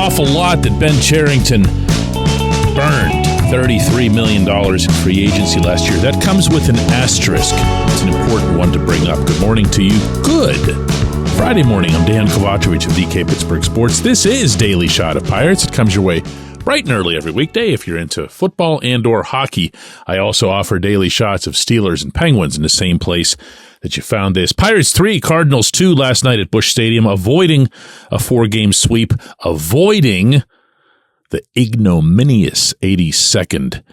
awful lot that Ben Cherington burned $33 million in free agency last year. That comes with an asterisk. It's an important one to bring up. Good morning to you. Good Friday morning. I'm Dejan Kovacevic of DK Pittsburgh Sports. This is Daily Shot of Pirates. It comes your way bright and early every weekday if you're into football and or hockey. I also offer daily shots of Steelers and Penguins in the same place that you found this. Pirates 3, Cardinals 2 last night at Busch Stadium, avoiding a 4-game sweep, avoiding the ignominious 82nd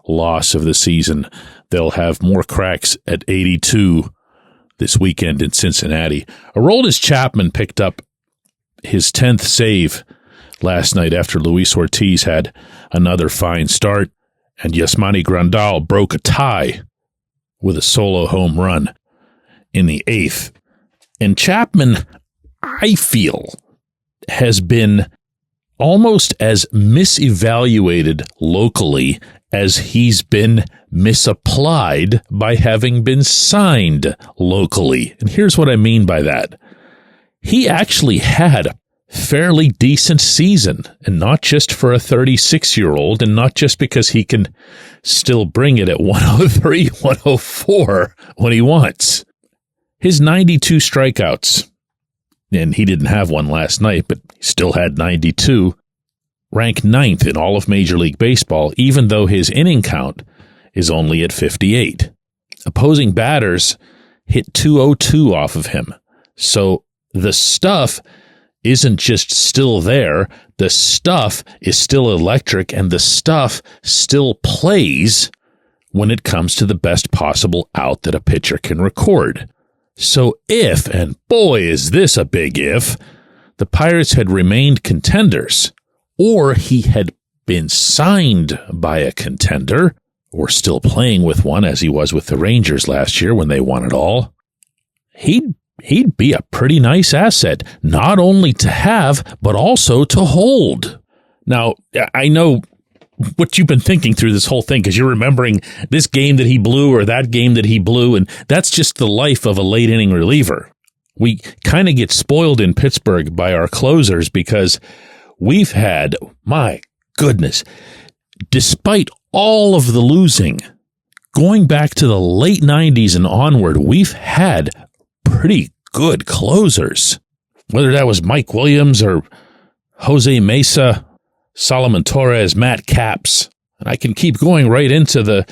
loss of the season. They'll have more cracks at 82 this weekend in Cincinnati. Aroldis Chapman picked up his 10th save last night after Luis Ortiz had another fine start, and Yasmani Grandal broke a tie with a solo home run in the 8th. And Chapman, I feel, has been almost as misevaluated locally as he's been misapplied by having been signed locally. And here's what I mean by that. He actually had a fairly decent season, and not just for a 36-year-old, and not just because he can still bring it at 103, 104 when he wants. His 92 strikeouts, and he didn't have one last night, but he still had 92, rank 9th in all of Major League Baseball, even though his inning count is only at 58. Opposing batters hit 202 off of him. So the stuff isn't just still there, the stuff is still electric, and the stuff still plays when it comes to the best possible out that a pitcher can record. So if, and boy is this a big if, the Pirates had remained contenders, or he had been signed by a contender, or still playing with one as he was with the Rangers last year when they won it all, he'd be a pretty nice asset, not only to have, but also to hold. Now, I know what you've been thinking through this whole thing, because you're remembering this game that he blew or that game that he blew, and that's just the life of a late inning reliever. We kind of get spoiled in Pittsburgh by our closers because we've had, my goodness, despite all of the losing, going back to the late 90s and onward, we've had pretty good closers. Whether that was Mike Williams or Jose Mesa, Solomon Torres, Matt Capps, and I can keep going right into the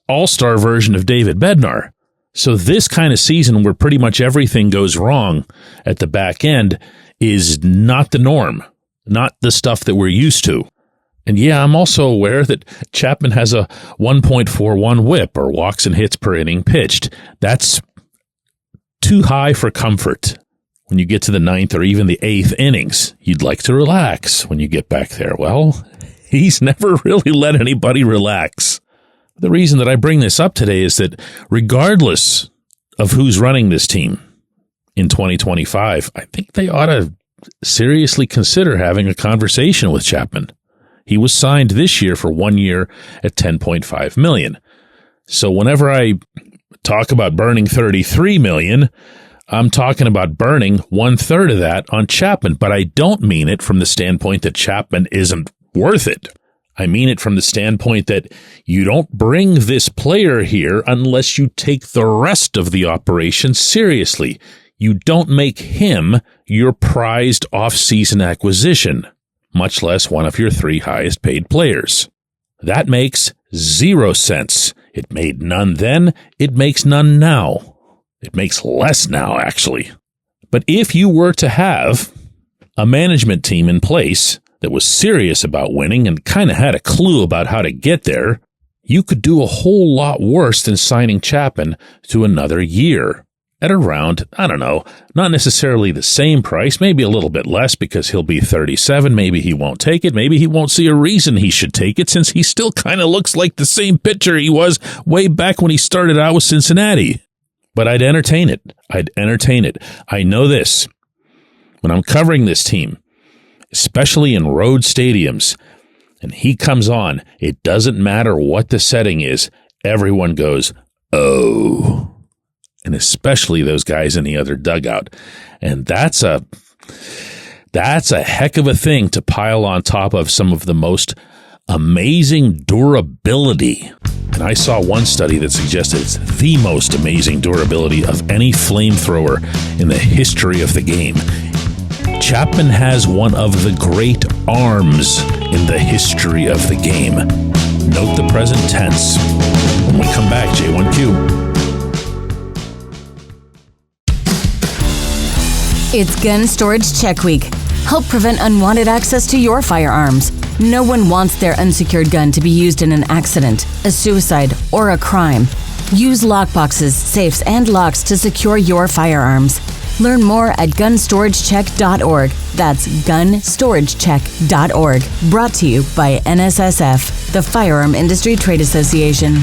all-star version of David Bednar. So this kind of season where pretty much everything goes wrong at the back end is not the norm, not the stuff that we're used to. And yeah, I'm also aware that Chapman has a 1.41 whip, or walks and hits per inning pitched. That's too high for comfort. When you get to the 9th or even the 8th innings, you'd like to relax when you get back there. Well, he's never really let anybody relax. The reason that I bring this up today is that regardless of who's running this team in 2025, I think they ought to seriously consider having a conversation with Chapman. He was signed this year for 1 year at $10.5 million. So whenever I talk about burning $33 million, I'm talking about burning 1/3 of that on Chapman, but I don't mean it from the standpoint that Chapman isn't worth it. I mean it from the standpoint that you don't bring this player here unless you take the rest of the operation seriously. You don't make him your prized off-season acquisition, much less one of your 3 highest paid players. That makes 0 sense. It made none then. It makes none now. It makes less now, actually. But if you were to have a management team in place that was serious about winning and kind of had a clue about how to get there, you could do a whole lot worse than signing Chapman to another year at around, I don't know, not necessarily the same price, maybe a little bit less because he'll be 37. Maybe he won't take it. Maybe he won't see a reason he should take it since he still kind of looks like the same pitcher he was way back when he started out with Cincinnati. But I'd entertain it. I know this. When I'm covering this team, especially in road stadiums, and he comes on, it doesn't matter what the setting is. Everyone goes, oh. And especially those guys in the other dugout. And that's a That's a heck of a thing to pile on top of some of the most amazing durability. And I saw one study that suggested it's the most amazing durability of any flamethrower in the history of the game. Chapman has one of the great arms in the history of the game. Note the present tense. When we come back, J1Q. It's Gun Storage Check Week. Help prevent unwanted access to your firearms. No one wants their unsecured gun to be used in an accident, a suicide, or a crime. Use lockboxes, safes, and locks to secure your firearms. Learn more at gunstoragechek.org. That's gunstoragechek.org. Brought to you by NSSF, the Firearm Industry Trade Association.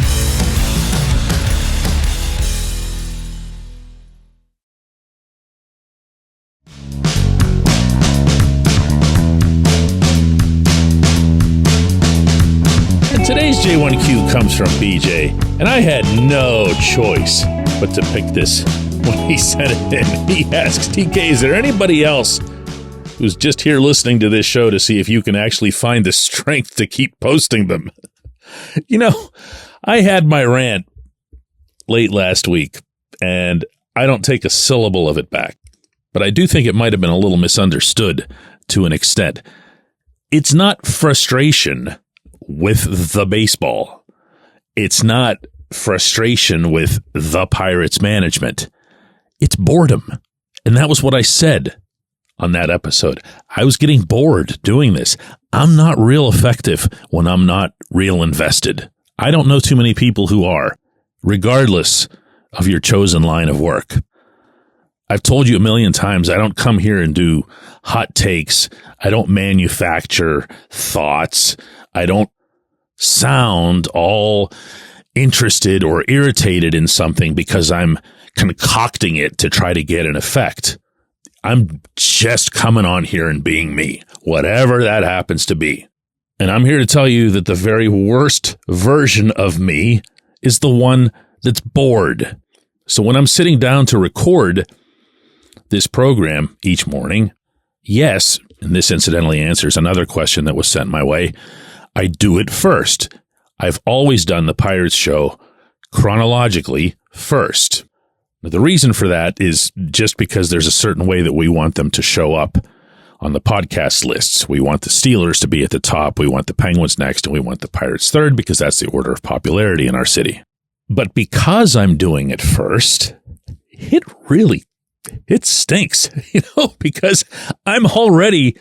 Today's J1Q comes from BJ, and I had no choice but to pick this when he sent it in. He asks, TK, is there anybody else who's just here listening to this show to see if you can actually find the strength to keep posting them? You know, I had my rant late last week, and I don't take a syllable of it back, but I do think it might have been a little misunderstood to an extent. It's not frustration with the baseball. It's not frustration with the Pirates management. It's boredom. And that was what I said on that episode. I was getting bored doing this. I'm not real effective when I'm not real invested. I don't know too many people who are, regardless of your chosen line of work. I've told you a million times, I don't come here and do hot takes. I don't manufacture thoughts. I don't sound all interested or irritated in something because I'm concocting it to try to get an effect. I'm just coming on here and being me, whatever that happens to be. And I'm here to tell you that the very worst version of me is the one that's bored. So when I'm sitting down to record this program each morning, yes, and this incidentally answers another question that was sent my way, I do it first. I've always done the Pirates show chronologically first. Now, the reason for that is just because there's a certain way that we want them to show up on the podcast lists. We want the Steelers to be at the top, we want the Penguins next, and we want the Pirates third because that's the order of popularity in our city. But because I'm doing it first, it stinks, because I'm already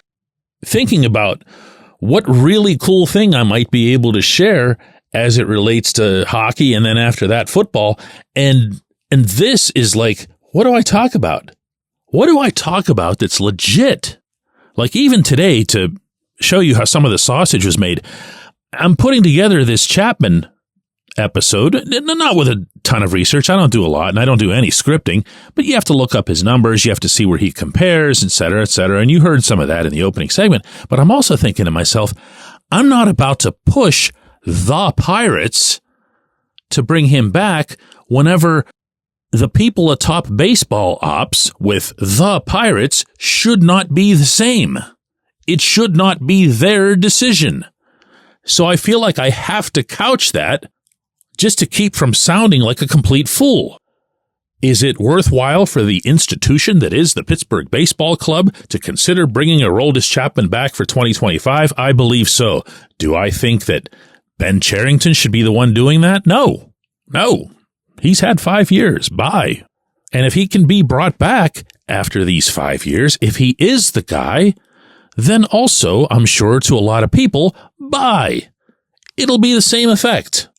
thinking about what really cool thing I might be able to share as it relates to hockey and then after that football. And this is like, what do I talk about? What do I talk about that's legit? Like even today, to show you how some of the sausage was made, I'm putting together this Chapman episode, not with a ton of research. I don't do a lot and I don't do any scripting, but you have to look up his numbers. You have to see where he compares, et cetera, et cetera. And you heard some of that in the opening segment, but I'm also thinking to myself, I'm not about to push the Pirates to bring him back whenever the people atop baseball ops with the Pirates should not be the same. It should not be their decision. So I feel like I have to couch that just to keep from sounding like a complete fool. Is it worthwhile for the institution that is the Pittsburgh Baseball Club to consider bringing Aroldis Chapman back for 2025? I believe so. Do I think that Ben Cherington should be the one doing that? No. He's had 5 years. Bye. And if he can be brought back after these 5 years, if he is the guy, then also, I'm sure to a lot of people, bye. It'll be the same effect.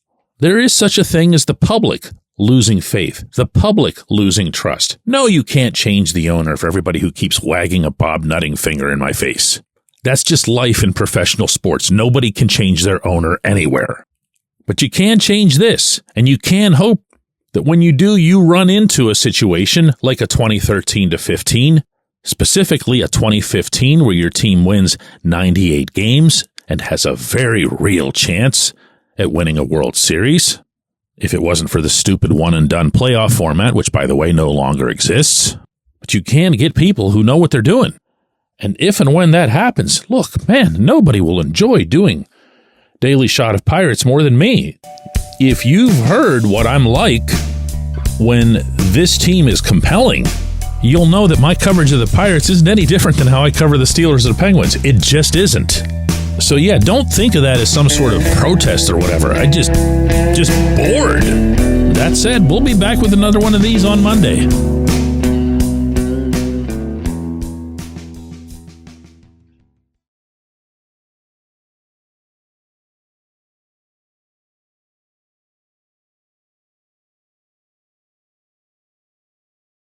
There is such a thing as the public losing faith, the public losing trust. No, you can't change the owner for everybody who keeps wagging a Bob Nutting finger in my face. That's just life in professional sports. Nobody can change their owner anywhere. But you can change this, and you can hope that when you do, you run into a situation like a 2013-15, specifically a 2015 where your team wins 98 games and has a very real chance at winning a World Series, if it wasn't for the stupid one-and-done playoff format, which, by the way, no longer exists. But you can get people who know what they're doing. And if and when that happens, look, man, nobody will enjoy doing Daily Shot of Pirates more than me. If you've heard what I'm like when this team is compelling, you'll know that my coverage of the Pirates isn't any different than how I cover the Steelers or the Penguins. It just isn't. So yeah, don't think of that as some sort of protest or whatever. I just bored. That said, we'll be back with another one of these on Monday.